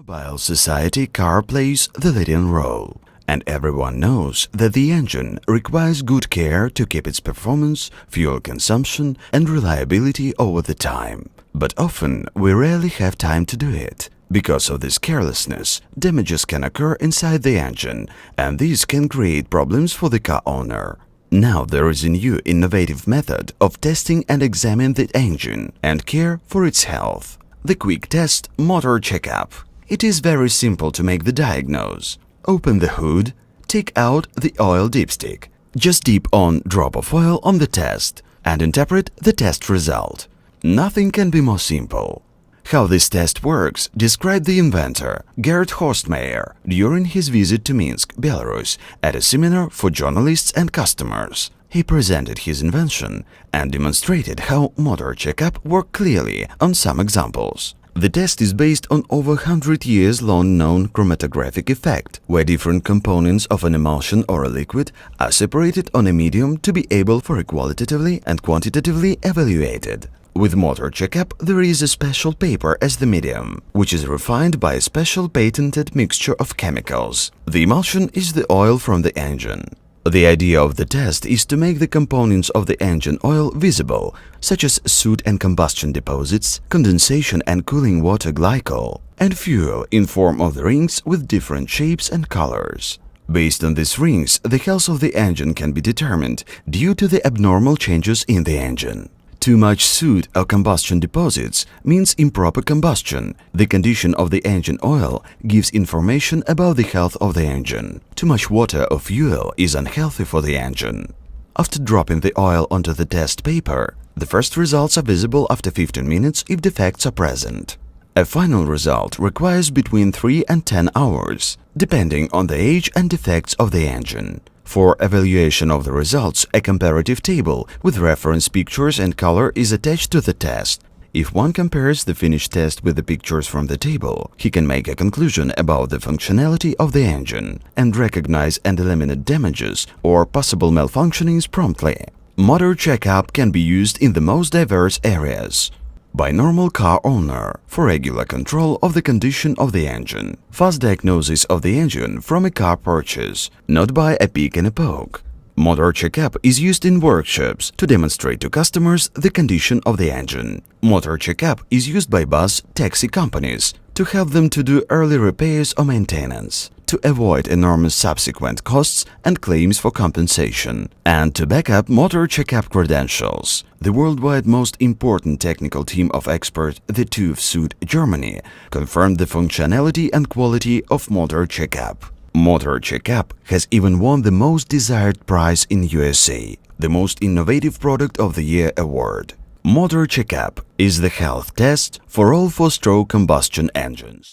Automobile society, car plays the leading role, and everyone knows that the engine requires good care to keep its performance, fuel consumption and reliability over the time. But often we rarely have time to do it. Because of this carelessness, damages can occur inside the engine, and these can create problems for the car owner. Now there is a new innovative method of testing and examining the engine and care for its health. The quick test motor checkup. It is very simple to make the diagnose. Open the hood, take out the oil dipstick. Just dip one drop of oil on the test and interpret the test result. Nothing can be more simple. How this test works described the inventor Gerhard Horstmeyer during his visit to Minsk, Belarus, at a seminar for journalists and customers. He presented his invention and demonstrated how motor checkup works clearly on some examples. The test is based on over 100 years long known chromatographic effect, where different components of an emulsion or a liquid are separated on a medium to be able for a qualitatively and quantitatively evaluated. With motor checkup, there is a special paper as the medium, which is refined by a special patented mixture of chemicals. The emulsion is the oil from the engine. The idea of the test is to make the components of the engine oil visible, such as soot and combustion deposits, condensation and cooling water glycol, and fuel in form of the rings with different shapes and colors. Based on these rings, the health of the engine can be determined due to the abnormal changes in the engine. Too much soot or combustion deposits means improper combustion. The condition of the engine oil gives information about the health of the engine. Too much water or fuel is unhealthy for the engine. After dropping the oil onto the test paper, the first results are visible after 15 minutes if defects are present. A final result requires between 3 and 10 hours, depending on the age and defects of the engine. For evaluation of the results, a comparative table with reference pictures and color is attached to the test. If one compares the finished test with the pictures from the table, he can make a conclusion about the functionality of the engine and recognize and eliminate damages or possible malfunctionings promptly. Motor checkup can be used in the most diverse areas. By normal car owner for regular control of the condition of the engine, fast diagnosis of the engine from a car purchase, not by a pick and a poke. Motor checkup is used in workshops to demonstrate to customers the condition of the engine. Motor checkup is used by bus, taxi companies to help them to do early repairs or maintenance, to avoid enormous subsequent costs and claims for compensation, and to back up motor checkup credentials. The worldwide most important technical team of experts, the TÜV Süd Germany, confirmed the functionality and quality of motor checkup. Motor checkup has even won the most desired prize in USA, the Most Innovative Product of the Year award. Motor checkup is the health test for all four-stroke combustion engines.